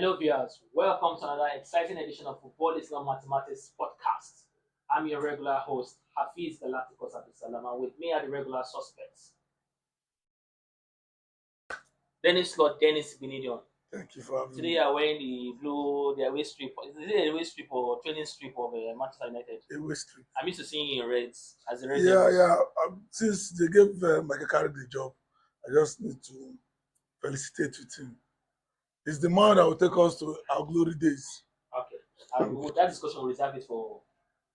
Hello, viewers. Welcome to another exciting edition of Football is Not Mathematics podcast. I'm your regular host, Hafiz Galacticos Abdulsalam, and with me are the regular suspects. Dennis Lord, Dennis Benedion. Thank you for having Today me. you are wearing the away strip. Is it a away strip or training strip of Manchester United? Away strip. I'm used to seeing you in reds as a red. Yeah. Since they gave Michael Carrick the job, I just need to felicitate with him. He's the man that will take us to our glory days. Okay. That discussion will reserve it for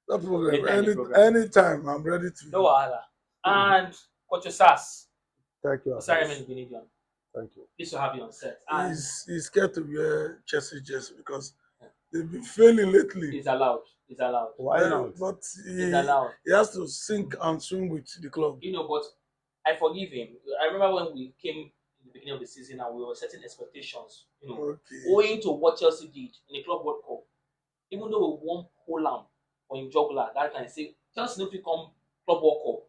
No problem. later in the program. Anytime, I'm ready to. No wahala. And Coach Sass. Thank you. Sorry, Benedion. Thank you. Pleased to have you on set. And He's scared to wear Chelsea jersey because they've been failing lately. It's allowed. Why not? But It's allowed. he has to sink and swim with the club. But I forgive him. I remember when we came in the beginning of the season and we were setting expectations, Okay. owing to what Chelsea did in the Club World Cup. Even though we won Poland or in juggler that time, say Chelsea no fit come Club World Cup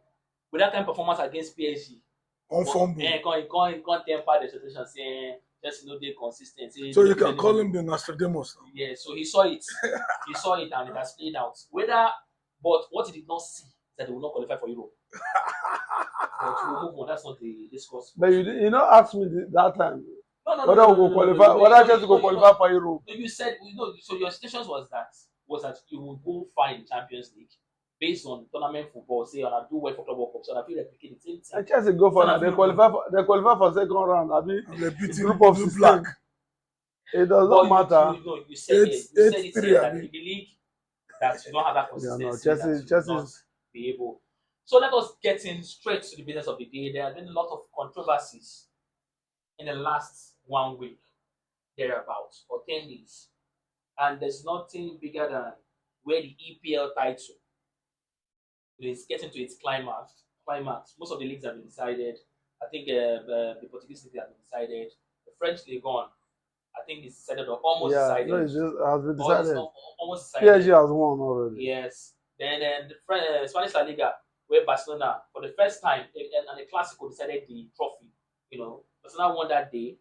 with that kind of performance against PSG. On fumble. Can't temper the expectation saying Chelsea no dey consistent. So you can call him the Nostradamus. Yeah, so he saw it. He saw it and it has played out. But what he did not see is that they will not qualify for Europe. But we'll move on. That's not the discourse. But you know, ask me that time No, whether we go qualify, whether Chelsea go qualify for Europe. No, you said so your situations was that you will go far in the Champions League based on tournament football, say and I do well for Club World Cup, so I feel replicate the same thing. And Chelsea go for that. They qualify for second round. I mean, They're beating group of Blue Black. It does not matter. You said it that in the league that you don't have that consistency. Chelsea not be able. So let us get in straight to the business of the day. There have been a lot of controversies in the last 1 week, thereabouts, or 10 days. And there's nothing bigger than where the EPL title is getting to its climax. Most of the leagues have been decided. I think the Portuguese league has been decided. The French league on. I think it's decided or almost decided. No, it has been decided. Almost decided. PSG has won already. Yes. Then the Spanish La Liga, where Barcelona, for the first time, and the Clásico decided the trophy. Barcelona won that day,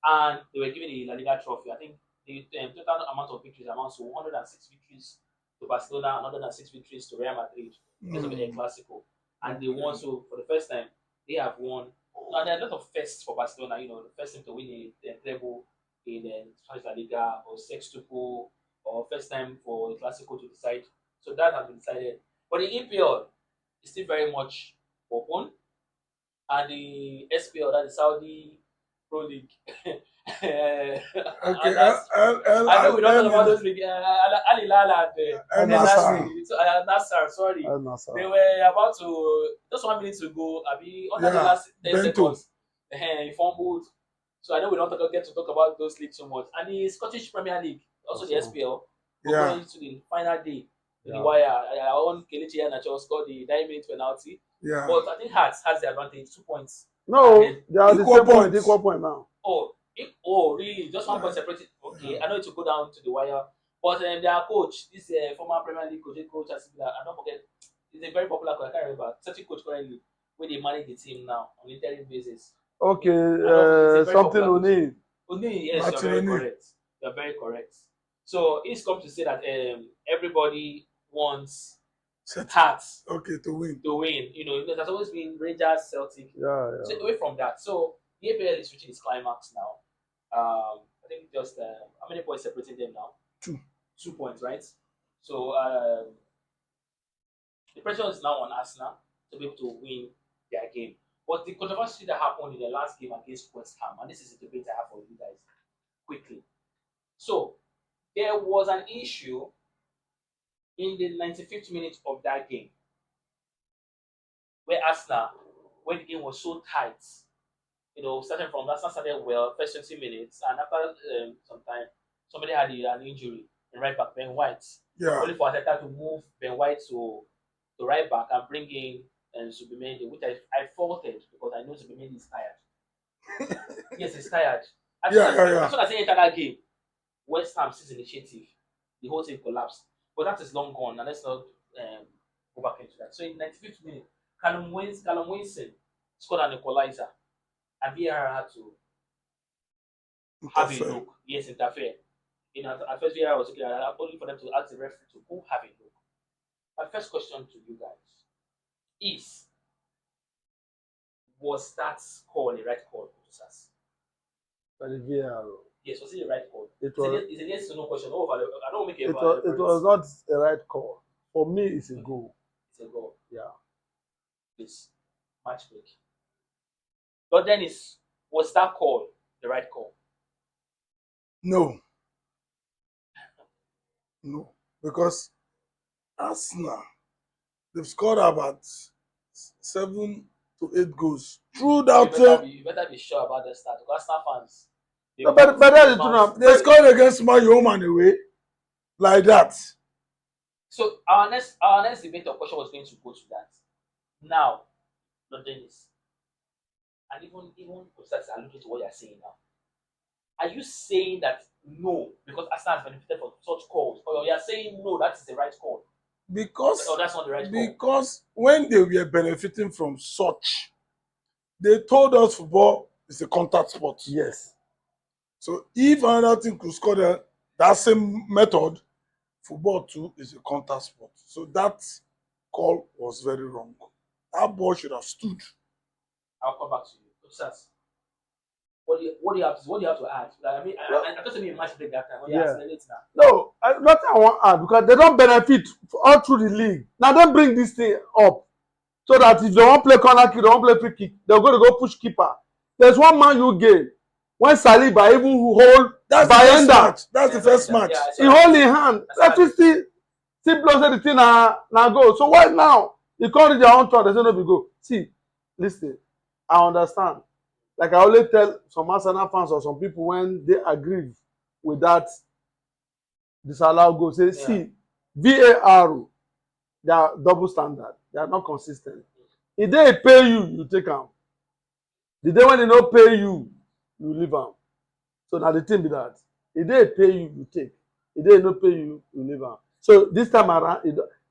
and they were given the La Liga trophy. I think the total amount of victories amounts to 106 victories to Barcelona and 106 victories to Real Madrid because of the Clásico. And they won, so for the first time, they have won. Now, there are a lot of firsts for Barcelona, the first time to win a treble in the Spanish La Liga, or sextuple, or first time for the Clásico to decide. So that has been decided. But the EPL is still very much open. And the SPL, that is Saudi Pro League. Okay. I know we don't talk about those leagues. Al Hilal and Nassr, sorry. They were about to, just 1 minute to go, under the last 10 seconds, he fumbled. So I know we don't get to talk about those leagues so much. And the Scottish Premier League, also the SPL, going to the final day. In the wire, our own Kelechi Iheanacho scored the 9-minute penalty. Yeah. But I think Hearts has the advantage, 2 points. No, they are the same point, equal point now. Oh, really? Just 1 point separated. Okay, I know it will go down to the wire. But their coach, this former Premier League coach, I don't forget, he's a very popular coach. I can't remember. Such a coach currently, where they manage the team now on an interim basis. Okay, something O'Neill. Yes, you're very correct. So he's come to say that everybody wants Hearts to win. There's always been Rangers, Celtic. Yeah. So away from that, so the APL is reaching its climax now. I think just how many points separating them now? 2 points, right? So the pressure is now on Arsenal to be able to win their game. But the controversy that happened in the last game against West Ham, and this is a debate I have for you guys quickly. So there was an issue in the 95th minute of that game where Arsenal, when the game was so tight, starting from Arsenal started well, first 20 minutes, and after some time, somebody had an injury in right back, Ben White. Yeah. Only for Arteta to move Ben White to right back and bring in Zubimendi, which I faulted because I know Zubimendi is tired. Yes, he's tired. As soon as he entered that game, West Ham sees initiative, the whole thing collapsed. But that is long gone, and let's not go back into that. So in 95th minute, Callum Wilson scored an equalizer, and VAR had to have a look. Yes, interfere. You know, at first VAR was okay, only for them to ask the referee to go have a look. My first question to you guys is: was that call a right call, officers? By the VAR. Yes, was it a right call? It was. It's a yes or no question. No, I don't make It a was. It was not a right call. For me, it's a goal. It's a goal. Yeah. Please, match break. But then was that call the right call? No. No. Because Arsenal, they've scored about 7 to 8 goals through that. You better be sure about the start because Arsenal fans. No, but that's the truth. They scored against Man U home and away like that. So our next debate or question was going to go to that. Now, not Dennis. And even Coach alluding to what you're saying now. Are you saying that no, because Arsenal has benefited from such calls, or you're saying no, that is the right call? Because or that's not the right call? Because when they were benefiting from such, they told us football is a contact sport. Yes. So if another team could score that same method, football too is a contact sport. So that call was very wrong. That ball should have stood. I'll come back to you. Sas, what do you have to add? Like, I mean, I thought you match break that time. Yeah. Now. No, nothing I want to add because they don't benefit all through the league. Now don't bring this thing up so that if they want play corner kick, they want play free kick, they're going to go push keeper. There's one Man U game when Saliba even hold That's the first match. He hold in hand. Referee still blows the thing na go. So why now? He can't reach their own turn. They say no be go. See, listen, I understand. Like I always tell some Arsenal fans or some people when they agree with that disallow goal, say, see, VAR, they are double standard. They are not consistent. If they pay you, you take them. The day when they don't pay you, you leave them. So now the thing be that. If they pay you, you take. If they don't pay you, you leave them. So this time around,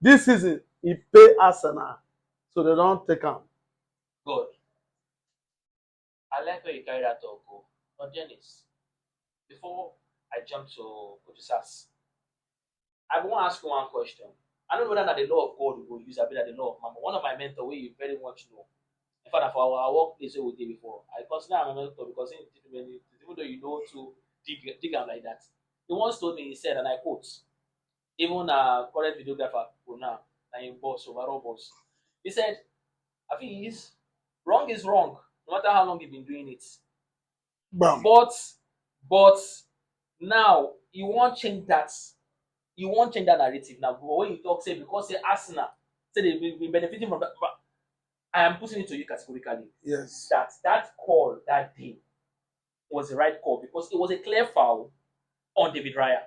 this season, he pay Arsenal. So they don't take them. Good. I like where you carry that talk. But Dennis, before I jump to Coach, I want to ask you one question. I don't know whether the law of God will use, I be that the law of man. One of my mentors, where you very much know. In fact, for our workplace we did before, I consider him a mentor because even though you know to dig him like that, he once told me, he said, and I quote, even a current videographer, now, and boss, overall boss, he said, I think wrong is wrong, no matter how long you've been doing it. Bam. But now you won't change that. You won't change that narrative now. But when you talk, say because say Arsenal, say they've been benefiting from that. But I am putting it to you categorically. Yes. That call that day was the right call because it was a clear foul on David Raya.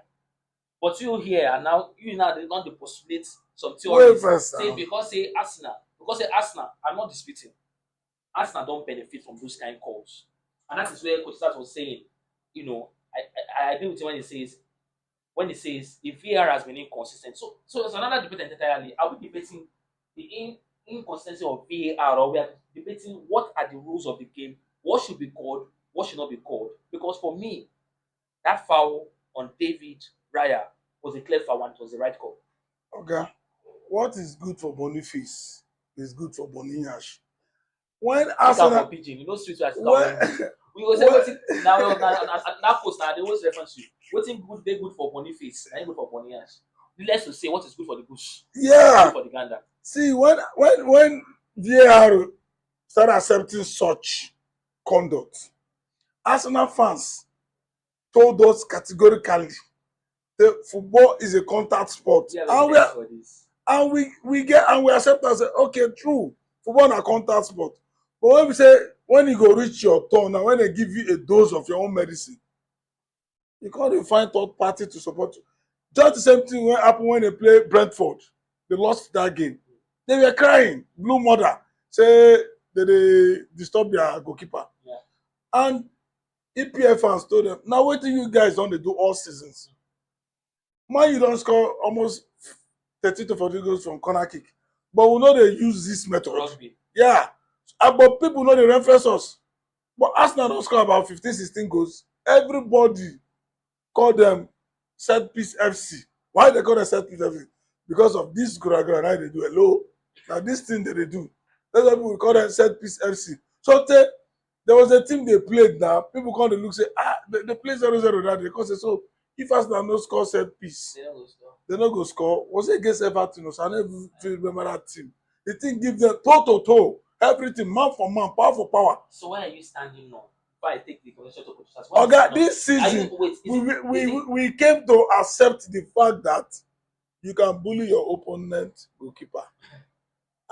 But you here and now they want to postulate some theories. Say because say Arsenal I'm not disputing. Arsenal don't benefit from those kind of calls. And that is where Coach Stats was saying, you know, I agree with him when he says the VAR has been inconsistent. So it's another debate entirely. Are we debating the inconsistency of VAR, or we are debating what are the rules of the game, what should be called, what should not be called? Because for me, that foul on David Raya was a clear foul and it was the right call. Okay. What is good for Boniface is good for Boniface. When Arsenal, pigeon, you know, street we will say waiting now that post now they always reference you. Waiting good, they good for Boniface, and good for Boniface. Let's to say what is good for the goose. Yeah. For the gander. See, when VAR start accepting such conduct, Arsenal fans told us categorically that football is a contact sport. Yeah, and we accept and say, okay, true, football is a contact sport. But when we say when you go reach your turn and when they give you a dose of your own medicine, you can't find third party to support you. Just the same thing happened when they play Brentford. They lost that game. They were crying, blue mother, say they disturb their goalkeeper. Yeah. And EPL fans told them, now what do you guys don't they do all seasons? Man, you don't score almost 30 to 40 goals from corner kick. But we know they use this method. Rugby. Yeah. But people know they reference us. But Arsenal don't score about 15, 16 goals. Everybody call them set piece FC. Why they call it set piece FC? Because of this gura now they do hello. Now this thing that they do. That's why people call them set piece FC. So there was a team they played now. People come to look say they play 0-0 that day. Because so if Arsenal no score set piece, they no go score. Was it against Everton? So I never remember that team. The thing give them toe, everything, man for man, power for power. So why are you standing now? Why I take the conversation to Coach? Okay, this season we came to accept the fact that you can bully your opponent goalkeeper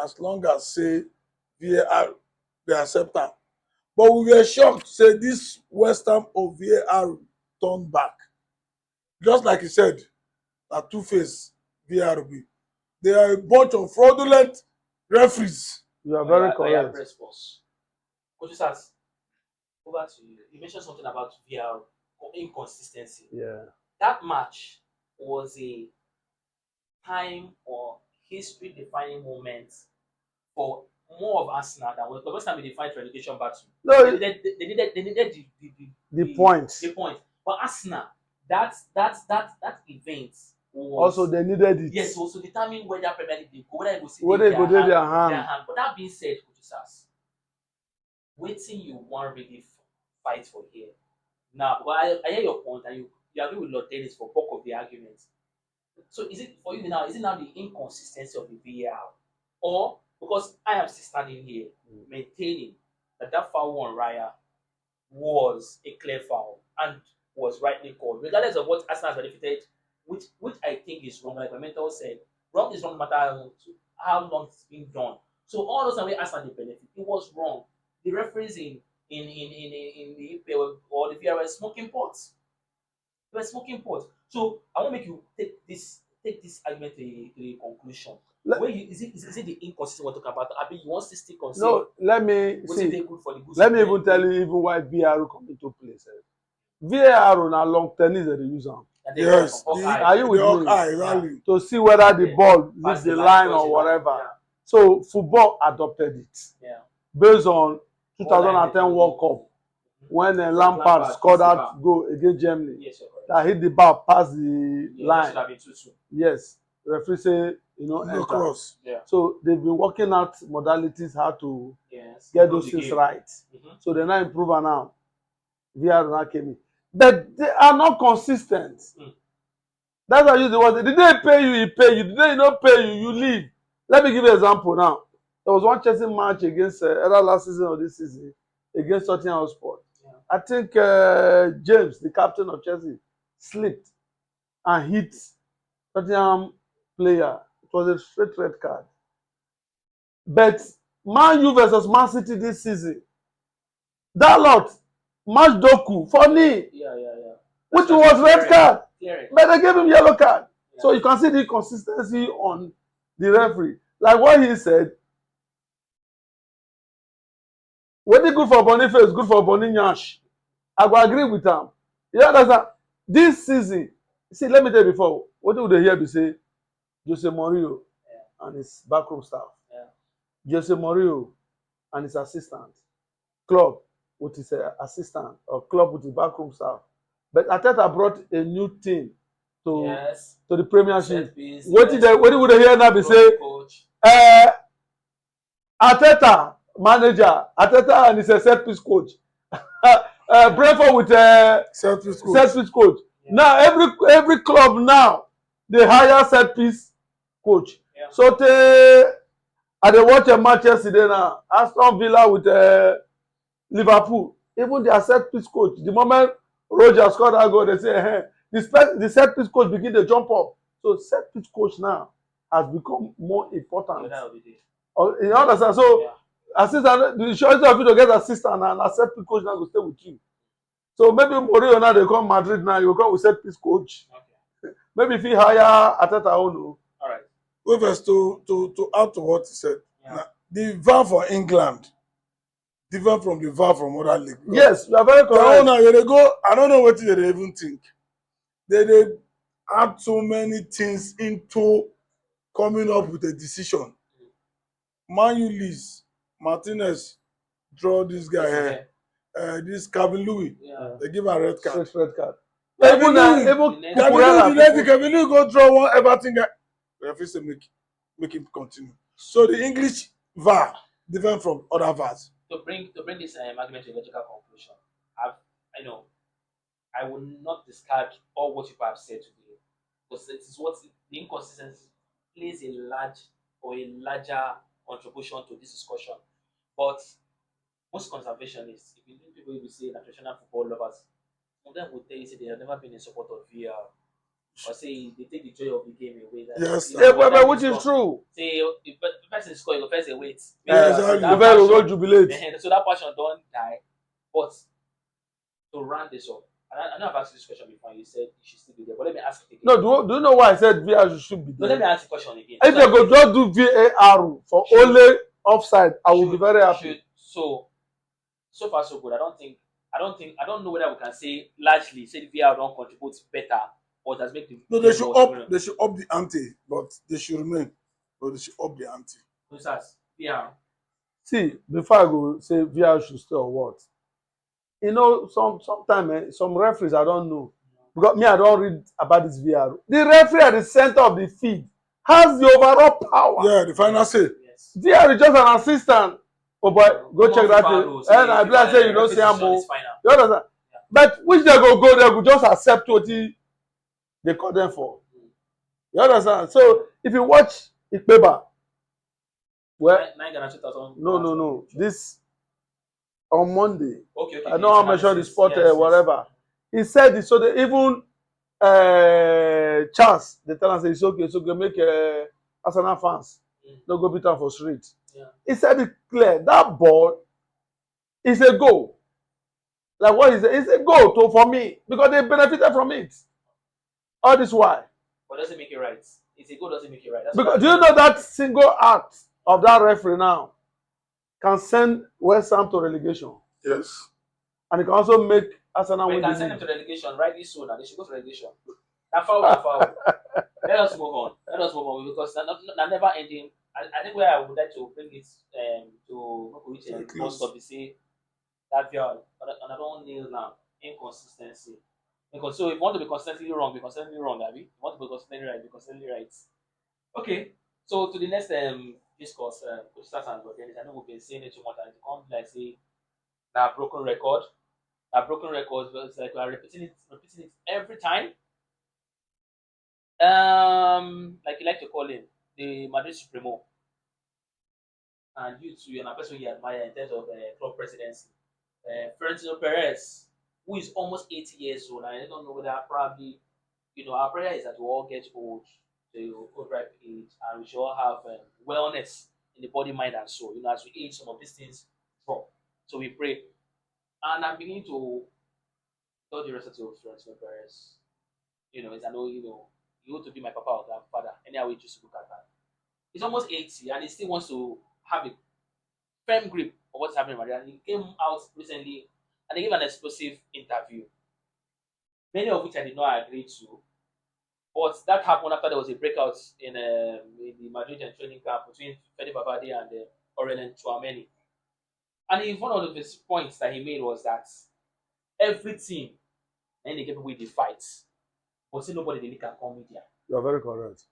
as long as say VAR they accept am. But we were shocked say this West Ham of VAR turned back. Just like you said, na two-face VAR be. They are a bunch of fraudulent referees. You are very correct. Coach Sars, over to you. You mentioned something about VAR or inconsistency. Yeah. That match was a time or history defining moment for more of Arsenal than the first time they fight relegation battle. No, they needed the point. The point. But Arsenal, that event was Also they needed it. yes, also determine whether Premier League they go, whether it go whether they go their hand. But that being said, Coach Sars, waiting you want really fight for here. Now, but I hear your point and you agree with Lord Dennis for bulk of the arguments. So is it for you now? Is it now the inconsistency of the VAR, or because I am still standing here maintaining that foul on Raya was a clear foul and was rightly called, regardless of what Arsenal has benefited, which I think is wrong. Like my mentor said, wrong is wrong no matter how long it's been done. So all those way Arsenal they benefit, it was wrong. The referees in the EPL or the VAR were smoking pots. They were smoking pots. So I want to make you take this argument to a conclusion. Is it the inconsistency we're talking about? I mean, you want to stick on. No, let me see. Let me even tell you even why VAR come into place. VAR on a long tennis that they use them. Yes, are you with me? Exactly. To see whether the ball leaves the line or whatever. Yeah. So football adopted it. Yeah. Based on 2010 World Cup, when Lampard scored that goal against Germany, yes, that hit the ball past the line. Yes, referee say no enter. cross. Yeah. So they've been working out modalities how to get those things right. So they're not improving now. VAR now came in, but they are not consistent. That's why I use the word. Did they pay you? He pay you. Did they not pay you? You leave. Let me give you an example now. There was one Chelsea match against either last season or this season against Tottenham Hotspur. Yeah. I think James, the captain of Chelsea, slipped and hit Tottenham player. It was a straight red card. But Man U versus Man City this season, that lot match Doku for knee, which was red card, but they gave him yellow card. Yeah. So you can see the consistency on the referee. Like what he said, when it's good for Boniface, good for Boninyash. I go agree with him. You understand? This season, see, let me tell you before, what do they hear me say? Jose Mourinho and his backroom staff. Yeah. Jose Mourinho and his assistant. Club with his assistant or club with his backroom staff. But Arteta brought a new team to the Premiership. What did they hear now? Be say, Arteta manager, Arteta and his set piece coach. Brentford with set piece coach. Yeah. Now every club now they hire set piece coach. Yeah. So I dey watch a match yesterday now. Aston Villa with Liverpool. Even their set piece coach. The moment Roger scored that goal, they say, hey, the set piece coach begin to jump up. So set piece coach now has become more important. You understand? So assistant, the choice of you to get assistant and a set piece coach now will stay with you. So maybe Mourinho now they come Madrid now, you come with set piece coach. Okay. Maybe if he hire Arteta Ono. All right. Well, first to add to what he said. Yeah. Now, the VAR for England different from the VAR from other league. Yes, you are very correct. They go, I don't know what they even think. They add so many things into coming up with a decision. Man U leaves, Martinez draw this guy here. This Calvin Louis, they give a red card. Red card. Even The next Kevin Cucurella Kevin Kevin go draw one Everton guy. Referee say make him continue. So the English VAR different from other VARs. to bring this argument to a logical conclusion, I know I will not discard all what people have said today because it is what the inconsistency plays a large or a larger contribution to this discussion. But most conservationists, if you know people will say that traditional football lovers, some of them will tell you say they have never been in support of VR or say they take the joy of the game away. That Yes, which is true. Say if the person score, you go first say wait. Exactly. That Very passion, well jubilate. so that passion don't die. But to round this up, and I know I've asked you this question before. You said you should still be there, but let me ask it again. No, do you know why I said VAR should be No, let me there? ask the question again. If they go just do VAR for only offside, I will be very happy. So far so good. I don't know whether we can say largely say the VR don't contribute better or does make the no, game more they should up the ante, but they should remain. But they should up the ante. So that's VR. See, before I go say VAR should stay or what, you know, sometimes some referees I don't know because me I don't read about this VAR. The referee at the center of the field has the overall power. Yeah, the final say. Yes. VAR is just an assistant. Oh boy, go check that thing. And I be like say you don't see am o. You understand? Yeah. But which they go, they go just accept what they call them for. You understand? So if you watch Ikpeba, well, no. This on Monday, Okay. I know I mentioned the sport whatever. He said it so they even chance they tell us say it's okay, make Arsenal fans no go beat am for street. Yeah. He said it clear that ball is a goal. Like what is it? It's a goal for me because they benefited from it. All this why. But doesn't make it right. It's a goal doesn't make it right. That's Because do you know that single act of that referee now can send West Ham to relegation? Yes. And it can also make Arsenal win. We can send them to relegation rightly so now. They should go to relegation. That foul. Let us move on because that never ending. I think where I would like to bring it to reach a close stop is say that VR another one nail now inconsistency. Because so if you want to be consistently wrong, Abby. If you want to be consistently right, be consistently right. Okay. So to the next discourse, Coach Sassan, but then I know we've been saying it too much, and it comes like say that broken record. That broken record, but it's like we are repeating it every time. Like you like to call him, the Madrid Supremo. And you too, you're a person you admire in terms of club presidency. Florentino Perez, who is almost 80 years old, and I don't know whether probably, our prayer is that we all get old to ripe age, and we should all have wellness in the body, mind, and soul. As we age, some of these things drop. So we pray. And I'm beginning to tell the rest of Florentino Perez, I know, you ought to be my papa or grandfather. Anyhow, we just look at that. He's almost 80 and he still wants to have a firm grip of what's happening in Madrid. And he came out recently and they gave an explosive interview, many of which I did not agree to. But that happened after there was a breakout in the Madrid training camp between Fede Valverde and Aurelien Tchouameni. And one of his points that he made was that every team, and they get people with the fights, but see nobody they can come media. You are very correct.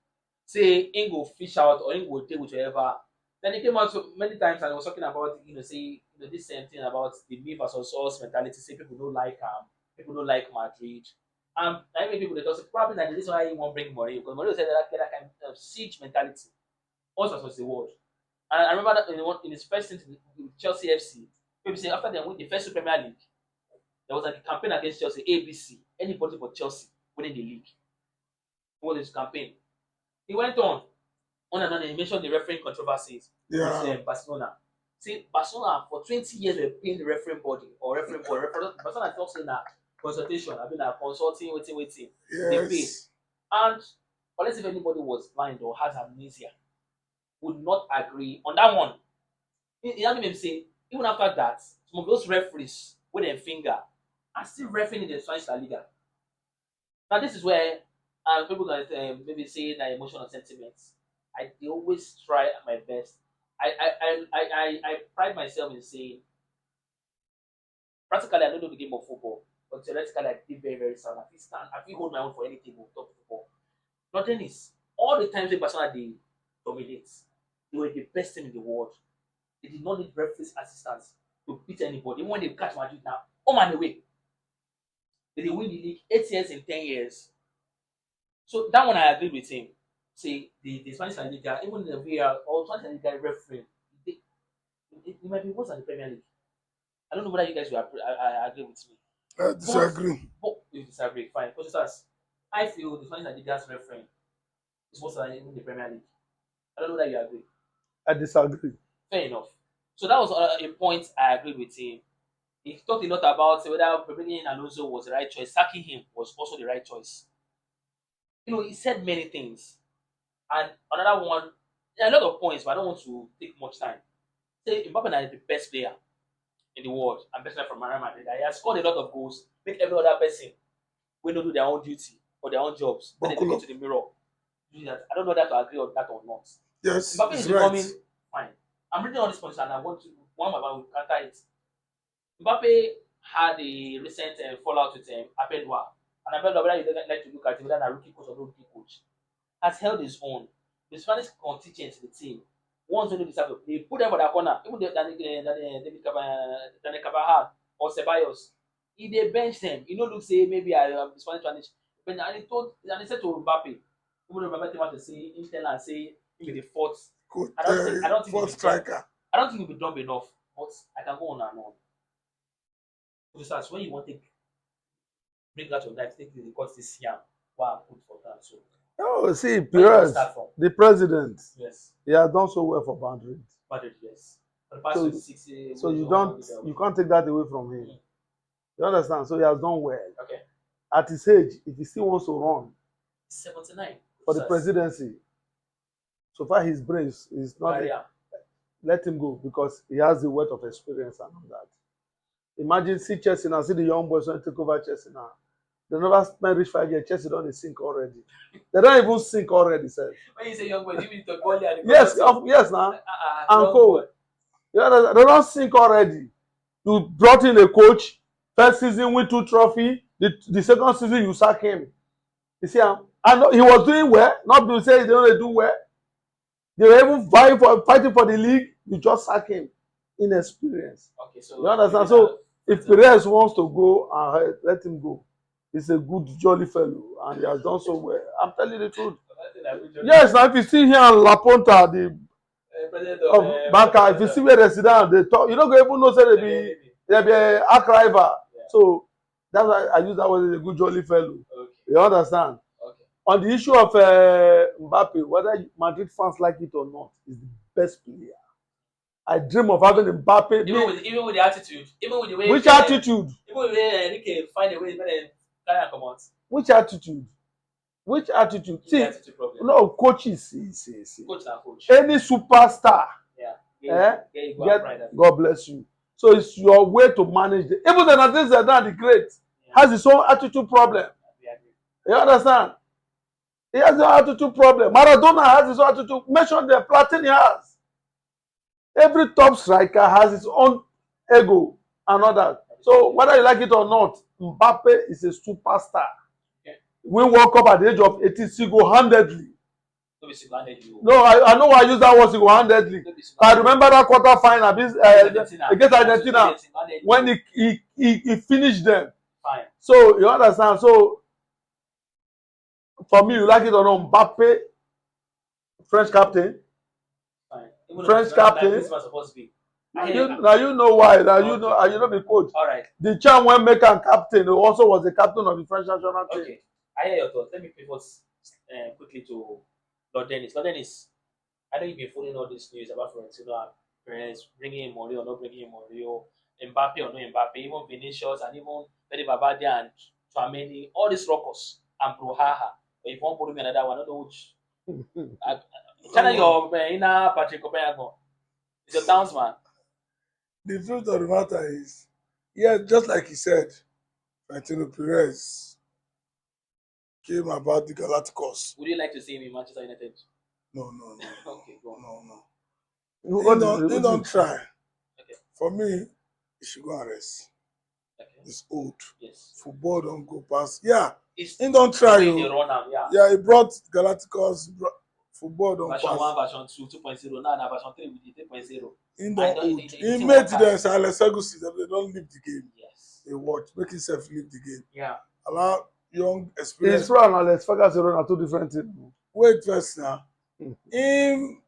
Say Ingo fish out or Ingo take whichever. Then he came out so many times and was talking about this same thing about the me versus us mentality. Say people don't like people don't like Madrid. And I mean people they talk probably that the reason why he won't bring Mourinho because Mourinho said that kind of siege mentality. Us versus the world. And I remember that in his first stint with Chelsea FC, people say after they win the first Premier League, there was like a campaign against Chelsea, ABC, anybody but Chelsea winning the league. What was his campaign? He went on and on, and he mentioned the refereeing controversies with Barcelona. See, Barcelona for 20 years were paying the refereeing body or refereeing board. Barcelona talks in a consultation, consulting, waiting. Yes. They pay. And unless if anybody was blind or has amnesia, would not agree on that one. He had him say, even after that, some of those referees with their finger are still refereeing in the Spanish La Liga. Now this is where people can maybe say that emotional sentiments. I always try my best. I pride myself in saying practically I don't know the game of football, but theoretically I did very, very sound. I feel hold my own for anything on top football. Nothing is all the times when Barcelona they dominate, they were the best team in the world. They did not need referees assistance to beat anybody. Even when they catch Madrid now, home and away. They win the league 8 years in 10 years. So that one I agree with him. See, the Spanish La Liga, even the VAR or Spanish La Liga referee, they, it might be worse than the Premier League. I don't know whether you guys will agree with me. I disagree. But you disagree, fine. For instance, I feel the Spanish La Liga's referee is worse than even the Premier League. I don't know whether you agree. I disagree. Fair enough. So that was a point I agreed with him. He talked a lot about whether bringing in Alonso was the right choice. Sacking him was also the right choice. He said many things. And another one, there are a lot of points, but I don't want to take much time. Say Mbappe is the best player in the world and best player from Real Madrid. He has scored a lot of goals, make every other person when they do their own duty or their own jobs. Then they look into the mirror. Do that. I don't know that to agree on that or not. Yes, Mbappe is becoming right. fine. I'm reading all these points and I want to one by one will counter it. Mbappe had a recent fallout with Apelwa. And Apelwa, whether you don't like to look at it, whether a rookie coach or no rookie coach, has held his own. The Spanish contingent in the team, once when they decided to play, put them for that corner. Even David Carvajal or Ceballos, if they bench them, look say maybe the Spanish Spanish. But and he said to Mbappe, even though Mbappe came out to say, tell and say, he be the fourth. Good. I don't think fourth striker. I don't think he'll be dumb enough, but I can go on and on. So when you want to bring out your life, take the course this year, wow, put for that. So Oh, see, Perez, the president, yes, he has done so well for Madrid. Madrid, yes. For the past So, 26 years, so you can't take that away from him. You understand? So he has done well. Okay. At his age, if he still wants to run 79 for the presidency, so far his brace is not. Let him go because he has the weight of experience and all that. Imagine see Chelsea now, see the young boys when take over Chelsea now. They never spend reach 5 years. Chelsea don't sink already. They don't even sink already, sir. When you say young boys, you mean the goalie and the yes, now. And co. They don't sink already. You brought in a coach, first season win 2 trophies. The second season you sack him. You see, I know he was doing well. Not to say they only do well. They were even fighting for the league. You just sack him. Inexperience. Okay, so you understand? So if Perez wants to go, let him go. He's a good, jolly fellow, and he has done so well. I'm telling you the truth. Yes, now if you see here on La Ponta, the of Banca, if you see where they sit down, they talk. You don't even know say they be a arch rival. So that's why I use that word as a good, jolly fellow. Okay. You understand? Okay. On the issue of Mbappe, whether Madrid fans like it or not, is the best player. I dream of having Mbappe. Even with the attitude, even with the way. Which attitude? Even with the way Enrique find a way better than come out. Which attitude? Which attitude? See, attitude no coaches. See. Coach na coach. Any superstar. God bless you. So it's your way to manage it. Even the Nazis are not the great. Has his own attitude problem. You understand? He has his own attitude problem. Maradona has his own attitude. Mention the Platini has. Every top striker has his own ego and all that. So whether you like it or not, Mbappe is a superstar. We World Cup at the age of 18 single-handedly. No, I know why I use that word single-handedly. I remember that quarter final against Argentina when he finished them. Fine. So you understand? So for me, you like it or not, Mbappe, French captain. French captain. Now you know why. Now you know the coach. All right. The champ when make am captain who also was the captain of the French national team. Okay, I hear your thoughts. Let me pivot quickly to Lord Dennis. Lord Dennis, I know you've been following all this news about Florentino and Perez bringing in Mourinho or not bringing in Mourinho, Mbappe or no Mbappe, even Vinicius and even Fede Valverde and Tchouaméni, all these rockers and Bruhaha. But if you want to put me another one, I don't know which. Channel your inner Patrick Obeyago. It's your townsman. The truth of the matter is, yeah, just like he said, Florentino Perez came about the Galacticos. Would you like to see him in Manchester United? No. Okay, go on. No. He don't try. Okay. For me, he should go and rest. Okay. is old. Yes. Football don't go past. Yeah, It's he don't the try way they you. run am, yeah. Yeah, he brought Galacticos. Football don't Version pass. 1, version 2, 2.0. Now version 3 with the 3.0. He And don't old. the He thing made won't the pass. Alex Ferguson. They don't leave the game. Yes. They watch, make himself leave the game. Yeah. Allow young His experienced. pro and Alex Ferguson are two different things. Wait first now. Him,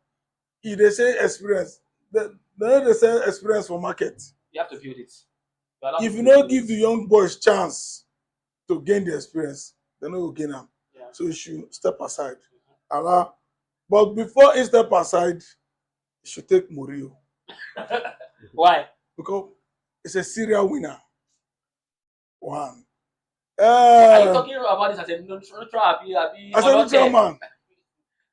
he they say experience. They say experience for market. You have to build it. You allow If you people to no build give it. the young boys chance to gain the experience, they no go gain am. Yeah. So you should step aside. Allow. But before he step aside, you should take Murillo Why? because it's a serial winner. One. Are you talking about this as a neutral abi As a neutral unwanted? man,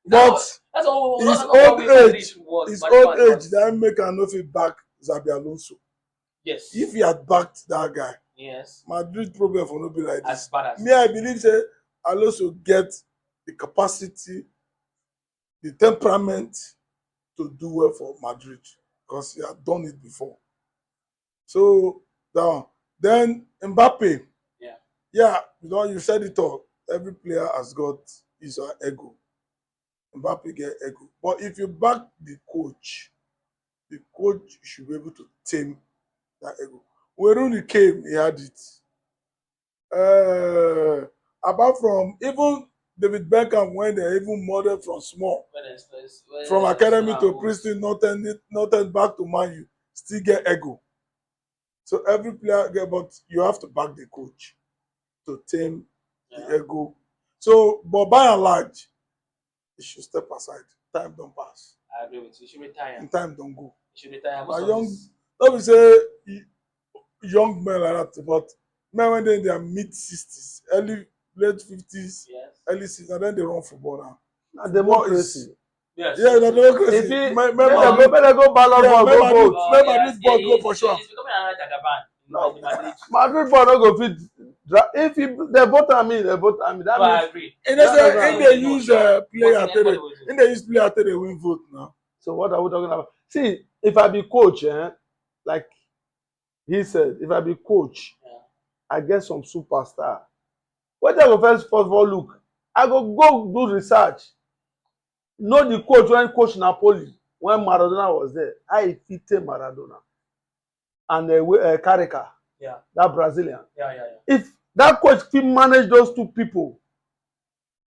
That's but what that's all his that's not what old we Madrid age, was. his Madrid old fans age, was. that make am no fit back Xabi Alonso. Yes. If he had backed that guy, Yes. Madrid problem for no be like As this. bad as Me, I believe say Alonso get the capacity, the temperament to do well for Madrid because he had done it before. So now, then Mbappe, yeah. yeah, you said it all. Every player has got his ego. Mbappe get ego. But if you back the coach should be able to tame that ego. When Rooney came, he had it. Apart from even David Beckham, when they even modeled from small, from academy to Preston, nothing back to Man U, still get ego. So every player get, but you have to back the coach to tame the ego. So, but by and large, you should step aside. Time don't pass. I agree with you. You should retire. And time don't go. You should retire. Most young, let me say young men like that, but men when they in their mid-60s, early late 50s, yes. early 60s, and then they run football now. Na democracy. Yes. Yeah, the democracy. If he Make they go ballot yeah, ball, go vote. Madrid ball go for sure. It's becoming another Jagaban. No, Madrid. Madrid ball no go fit. If he they vote am in, they vote am in. That No, I means agree. And they say, that's and they use player Anybody to will do. and they use player to win vote now. so. What are we talking about? See, if I be coach, like he said, if I be coach, Yeah. I get some superstar. What I go first of all look, I go do research. Know the coach when coach Napoli when Maradona was there. I fit Maradona and Carrica, Yeah. that Brazilian. Yeah. If that coach fit manage those two people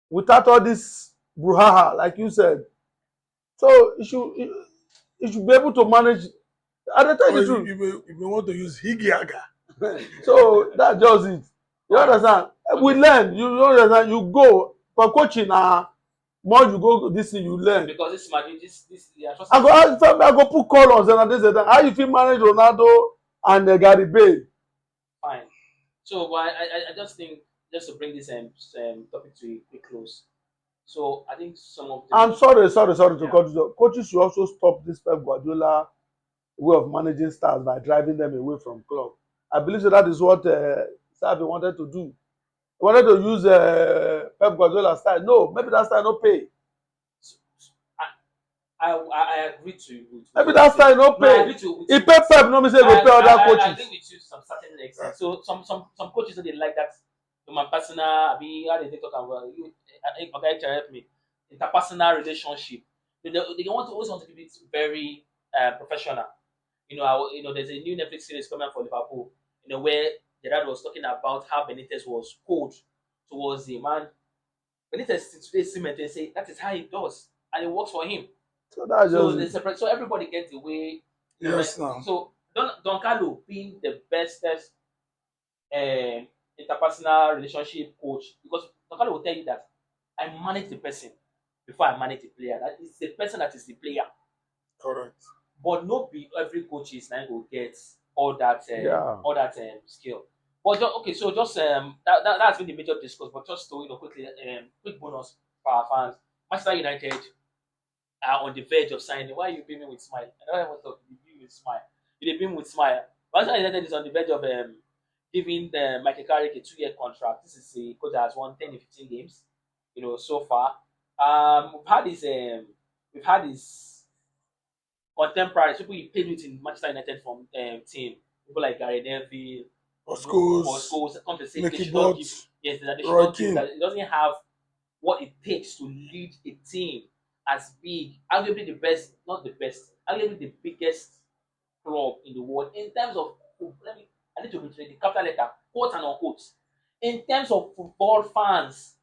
without all this brouhaha, like you said, so you should be able to manage. I dey tell you the truth. You may want to use Higiaga. So that's just it. You understand? Okay. We learn. You understand? You go for coaching. More you go this thing you learn. Because this Madrid, this yeah. I go put colors and this and that. How you fit manage Ronaldo and Gary Bale? Fine. So, but I just think just to bring this topic to a quick close. So I think some of the I'm sorry to Yeah. cut you off. Coaches should also stop this Pep Guardiola way of managing stars by driving them away from club. I believe that is what Xavi wanted to do. He wanted to use Pep Guardiola style. No, maybe that style no pay. I agree to you. Maybe that style no No, I pay. agree to He pay Pep, no me say he go pay other I agree coaches. with you to some certain extent. So some coaches they like that human personal. I mean, how they talk about you. Okay, help me. Interpersonal relationship. They want to always want to keep it very professional. There's a new Netflix series coming out for Liverpool. Where Gerard was talking about how Benitez was cold towards him, and Benitez today cement and say that is how he does, and it works for him. So that's So just they it. separate. So everybody gets the way. Yes, now. So Don Carlo being the bestest interpersonal relationship coach, because Don Carlo will tell you that I manage the person before I manage the player. That is the person that is the player. Correct. But not be every coach is now go get all that Yeah. skill. But okay, so just that's been the major discourse. But just to quickly quick bonus for our fans, Manchester United are on the verge of signing. Why are you beaming with smile? I don't want to talk. You beam with smile. You beam with smile. Manchester United is on the verge of giving Michael Carrick a 2-year contract. This is a coach that has won 10 or 15 games, so far. We've had his contemporaries, people he played with in Manchester United from team, people like Gary Neville, for Oscars, schools come to say they Mickey should not give. Bot, Yes, that they should Roy not give. Keane. That it doesn't have what it takes to lead a team as big, arguably the best, not the best, arguably the biggest club in the world in terms of. I need to retrace the capital letter, quote and unquote. In terms of football fans,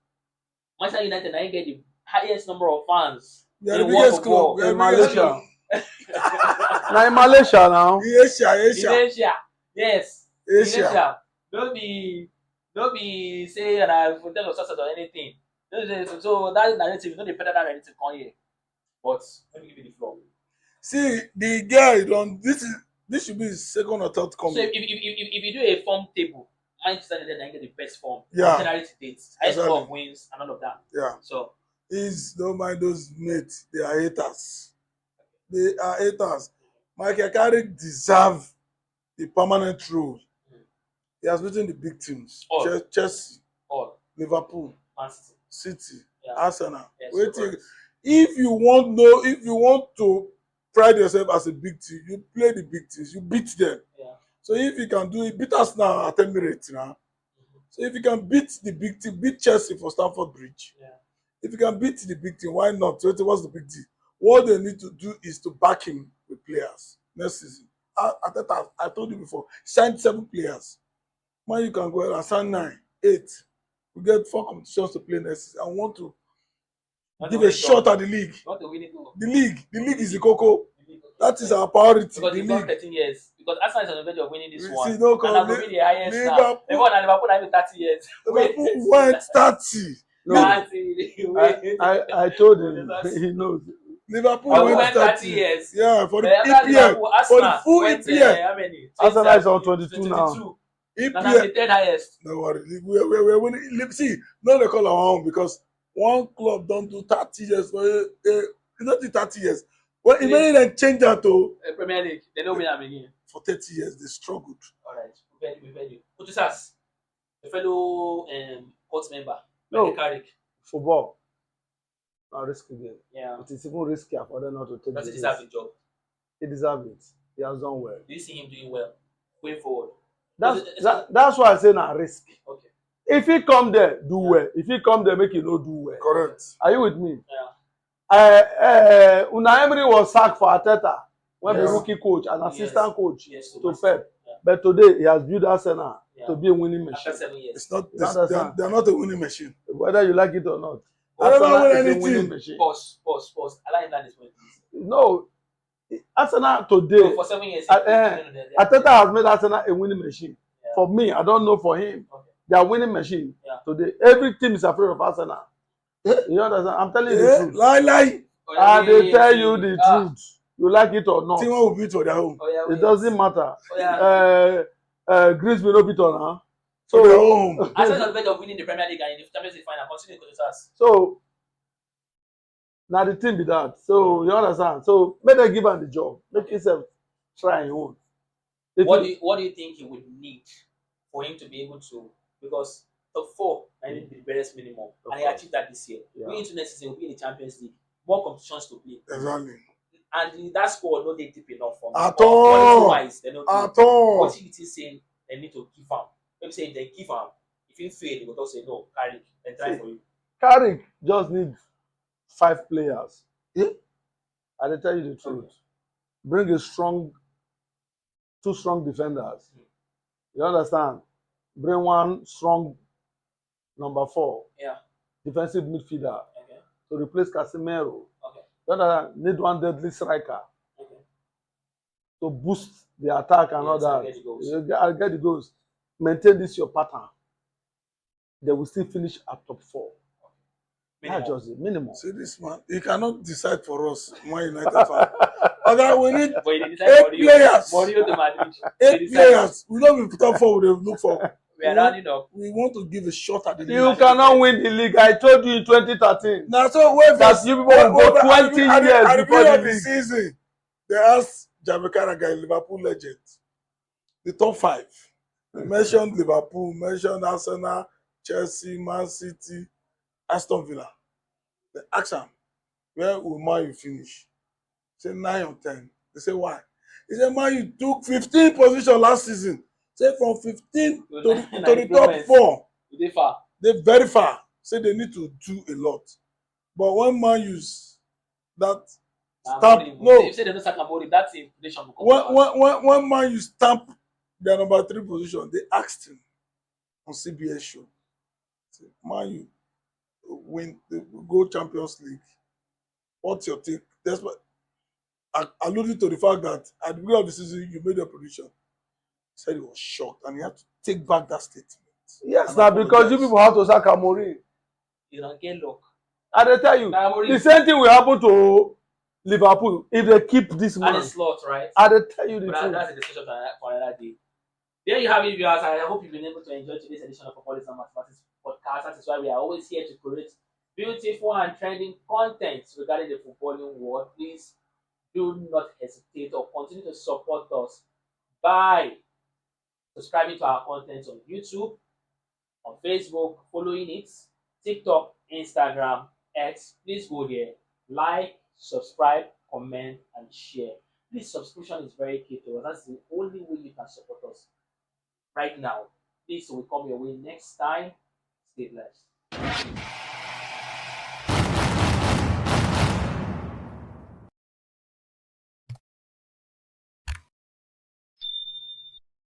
Manchester United now get the highest number of fans We are the in world biggest club. football. We are In the biggest club. Malaysia. Now in Malaysia now. In Asia, In Asia, Asia, yes. In Asia. Asia. Don't be say that for them or success or anything. So that narrative, you know, they better that narrative come here. But let me give you the floor. See, the guy don't. This should be his second or third So coming. if you do a form table, Manchester United then get the best form. Yeah. January to date, highest number Exactly. of wins and all of that. Yeah. So Don't mind those mates. They are haters. They are haters. Michael Carrick deserve the permanent role. He has beaten the big teams. All. Chelsea, all Liverpool, Man City. City, Yeah. Arsenal. Yes, Wait till- correct. if you want to pride yourself as a big team, you play the big teams. You beat them. Yeah. So if you can do it, beat us now at Emirates now. So if you can beat the big team, beat Chelsea for Stamford Bridge. Yeah. If you can beat the big team, why not? So what's the big deal? What they need to do is to back him with players next season. I told you before, sign 7 players. Man, you can go ahead and sign 9, 8. We get 4 competitions to play next season. I want to Not give to a win it shot all. at the league. Not to win it all. The league is the coco. The league. That is our priority. Because The you've done league. 13 years. Because Arsenal is on the verge of winning this We one. see, no And come, that will be the highest now. Liverpool- Everyone at Liverpool have been 30 years. Liverpool went 30. No, 30. I told him he knows. Liverpool Liverpool went went 30 30. years. Yeah, for the But after EPL. Liverpool, For the Arsenal full went, EPL. how many? Arsenal is on 22 now. 22. EPL. And I'm the third highest. No worry. We're winning. See, no, they call our own because one club don't do 30 years. You don't do 30 years. Well, imagine them change that to Premier League. They don't win them again. for 30 years. They struggled. All right. We've heard you. Otusas, a fellow court member. No. Michael Carrick. Football. Not risky game. Yeah. It is even riskier for them not to take Does the he deserve risk. the job? He deserves it. He has done well. Do you see him doing well going forward? That's why I say na risk. Okay. If he come there, do well. If he come there, make he no do well. Correct. Are you with me? Yeah. Unai Emery was sacked for Arteta when the Yes. rookie coach and assistant coach Yes. to Pep. But today he has built Arsenal Yeah. to be a winning After machine. 7 years. It's not. You understand? They're not a winning machine. Whether you like it or not, They never Arsenal win is a anything. winning machine. Pause. I like that this point. No, Arsenal So today, for 7 years. Arteta has made Arsenal a winning machine. Yeah. For me, I don't know for him. Okay. They are winning machine. Yeah. Today, every team is afraid of Arsenal. You understand? I'm telling you the Yeah, truth. lie. I dey tell you the truth. You like it or not. Team will beat for their home. It doesn't matter. Grimsby no beat on her. For their So, home. Arsenal on the verge of winning the Premier League and in the Champions League final. Continue with us. so now the team be that. So you understand? So make them give am the job. Make himself try him own. What do you think he would need for him to be able to? Because top 4 I need the barest minimum, and he achieved that this year. Yeah. Going into next season, we'll be in the Champions League, more competitions to play, Exactly. and that squad no dey deep enough for me. At all. Wise, they no dey. At all. What he is saying, they need to give am. Maybe say if they give am, if he fail, they go talk say no, carry and try for you. Carrick just need 5 players. Yeah. I dey tell you the truth. Okay. Bring two strong defenders. You understand? Bring one strong number 4 Yeah. defensive midfielder Okay. to replace Casemiro. Okay. You understand? Need one deadly striker Okay. to boost the attack and all Yes, that. I'll get the goals. I'll get the goals. Maintain this your pattern. They will still finish at top 4. Minimum. That's just the minimum. See this man, he cannot decide for us, Man United fan. Okay, we need But he decide 8 Mourinho. players. Mourinho to Madrid. 8 They decide. players. We don't be top 4. We look for. We are rounding up. We want to give a shot at the league. You cannot win the league. I told you in 2013. Now, so wait That you people will go 20 years at the before beginning the of the league. season, they asked Jamie Carragher, Liverpool legend, the top 5. They mentioned Liverpool, mentioned Arsenal, Chelsea, Man City, Aston Villa. They asked him, where will Man U finish? He said 9 or 10. They said, why? He said, Man U took 15 position last season. Say from 15 So to na to the top improvement. 4, You dey far. they very far. Say they need to do a lot. But when man use that Na stamp, Amorim. no, If say dem no sack Amorim, that team prediction go come when out. when man use stamp their number 3 position, they asked him on CBS show, say, man, you win the go Champions League. What's your take? That's what alluding to the fact that at the beginning of the season you made your prediction. He said he was shocked and he had to take back that statement. Yes, And now because you apologize. people have to sack Amorim. You don get luck. I dey tell you, Na Amorim the same thing will happen to Liverpool if they keep this and man. the slot, right? I dey tell you the But that, truth. that's a discussion for another day. There you have it, viewers. I hope you've been able to enjoy today's edition of Footballers and Mathematics podcast. That is why we are always here to create beautiful and trending content regarding the footballing world. Please do not hesitate or continue to support us by subscribing to our content on YouTube, on Facebook, following it, TikTok, Instagram, X. Please go there, like, subscribe, comment, and share. This subscription is very key to us. That's the only way you can support us right now. This will come your way next time. Stay blessed.